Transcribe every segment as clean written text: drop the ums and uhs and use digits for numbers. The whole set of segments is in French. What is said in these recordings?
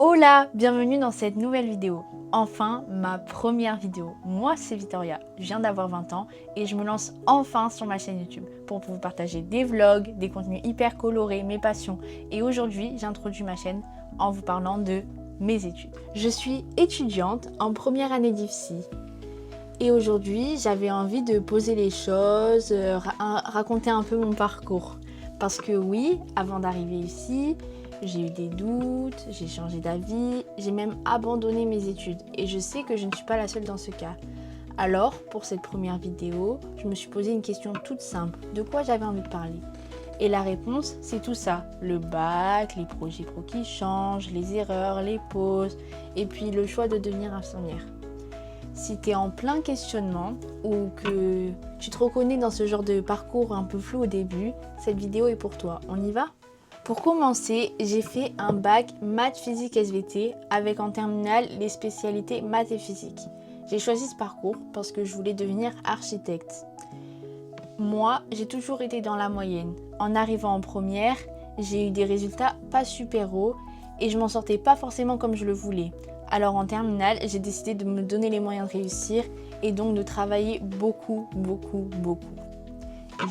Hola, bienvenue dans cette nouvelle vidéo. Enfin, ma première vidéo. Moi, c'est Victoria, je viens d'avoir 20 ans et je me lance enfin sur ma chaîne YouTube pour vous partager des vlogs, des contenus hyper colorés, mes passions. Et aujourd'hui, j'introduis ma chaîne en vous parlant de mes études. Je suis étudiante en première année d'IFSI. Et aujourd'hui, j'avais envie de poser les choses, raconter un peu mon parcours. Parce que oui, avant d'arriver ici, j'ai eu des doutes, j'ai changé d'avis, j'ai même abandonné mes études. Et je sais que je ne suis pas la seule dans ce cas. Alors, pour cette première vidéo, je me suis posé une question toute simple. De quoi j'avais envie de parler? Et la réponse, c'est tout ça. Le bac, les projets pro qui changent, les erreurs, les pauses, et puis le choix de devenir infirmière. Si tu es en plein questionnement ou que tu te reconnais dans ce genre de parcours un peu flou au début, cette vidéo est pour toi. On y va? Pour commencer, j'ai fait un bac maths physique SVT avec en terminale les spécialités maths et physique. J'ai choisi ce parcours parce que je voulais devenir architecte. Moi, j'ai toujours été dans la moyenne. En arrivant en première, j'ai eu des résultats pas super hauts et je m'en sortais pas forcément comme je le voulais. Alors en terminale, j'ai décidé de me donner les moyens de réussir et donc de travailler beaucoup.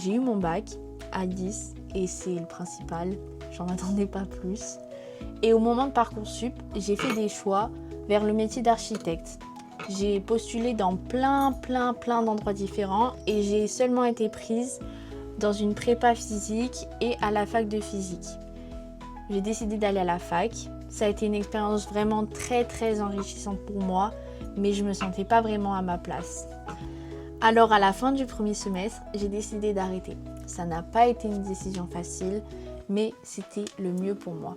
J'ai eu mon bac à 10 et c'est le principal, j'en attendais pas plus. Et au moment de Parcoursup, j'ai fait des choix vers le métier d'architecte. J'ai postulé dans plein d'endroits différents et j'ai seulement été prise dans une prépa physique et à la fac de physique. J'ai décidé d'aller à la fac. Ça a été une expérience vraiment très enrichissante pour moi, mais je me sentais pas vraiment à ma place. Alors à la fin du premier semestre, j'ai décidé d'arrêter. Ça n'a pas été une décision facile, mais c'était le mieux pour moi.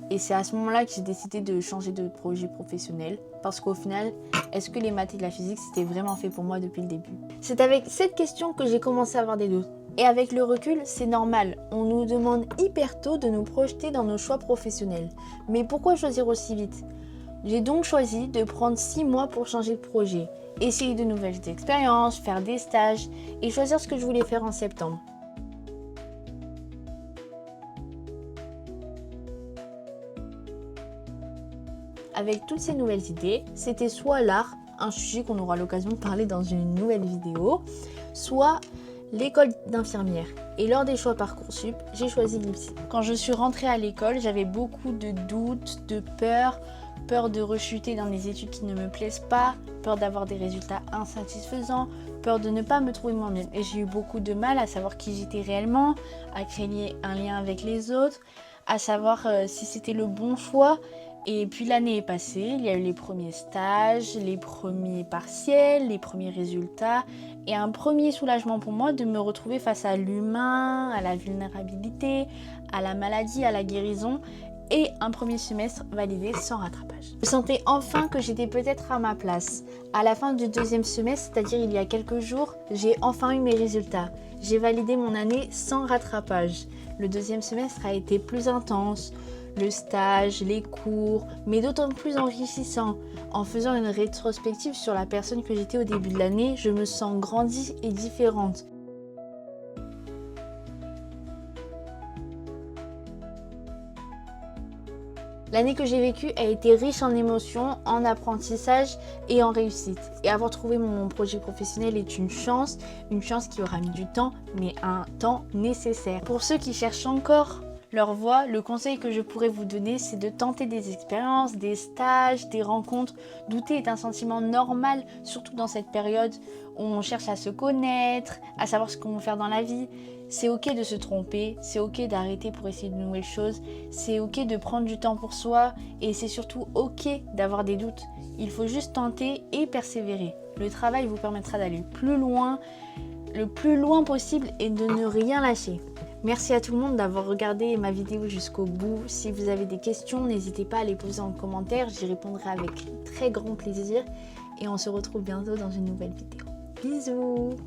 Et c'est à ce moment-là que j'ai décidé de changer de projet professionnel, parce qu'au final, est-ce que les maths et la physique c'était vraiment fait pour moi depuis le début? C'est avec cette question que j'ai commencé à avoir des doutes. Et avec le recul, c'est normal, on nous demande hyper tôt de nous projeter dans nos choix professionnels. Mais pourquoi choisir aussi vite? J'ai donc choisi de prendre 6 mois pour changer de projet, essayer de nouvelles expériences, faire des stages et choisir ce que je voulais faire en septembre. Avec toutes ces nouvelles idées, c'était soit l'art, un sujet qu'on aura l'occasion de parler dans une nouvelle vidéo, soit l'école d'infirmière. Et lors des choix Parcoursup, j'ai choisi l'IFSI. Quand je suis rentrée à l'école, j'avais beaucoup de doutes, de peur de rechuter dans des études qui ne me plaisent pas, peur d'avoir des résultats insatisfaisants, peur de ne pas me trouver moi-même. Et j'ai eu beaucoup de mal à savoir qui j'étais réellement, à créer un lien avec les autres, à savoir si c'était le bon choix. Et puis l'année est passée, il y a eu les premiers stages, les premiers partiels, les premiers résultats et un premier soulagement pour moi de me retrouver face à l'humain, à la vulnérabilité, à la maladie, à la guérison et un premier semestre validé sans rattrapage. Je sentais enfin que j'étais peut-être à ma place. À la fin du deuxième semestre, c'est-à-dire il y a quelques jours, j'ai enfin eu mes résultats. J'ai validé mon année sans rattrapage. Le deuxième semestre a été plus intense. Le stage, les cours, mais d'autant plus enrichissant. En faisant une rétrospective sur la personne que j'étais au début de l'année, je me sens grandie et différente. L'année que j'ai vécue a été riche en émotions, en apprentissage et en réussite. Et avoir trouvé mon projet professionnel est une chance qui aura mis du temps, mais un temps nécessaire. Pour ceux qui cherchent encore leur voie, le conseil que je pourrais vous donner, c'est de tenter des expériences, des stages, des rencontres. Douter est un sentiment normal, surtout dans cette période où on cherche à se connaître, à savoir ce qu'on veut faire dans la vie. C'est ok de se tromper, c'est ok d'arrêter pour essayer de nouvelles choses, c'est ok de prendre du temps pour soi et c'est surtout ok d'avoir des doutes. Il faut juste tenter et persévérer. Le travail vous permettra d'aller plus loin, le plus loin possible et de ne rien lâcher. Merci à tout le monde d'avoir regardé ma vidéo jusqu'au bout. Si vous avez des questions, n'hésitez pas à les poser en commentaire. J'y répondrai avec très grand plaisir. Et on se retrouve bientôt dans une nouvelle vidéo. Bisous!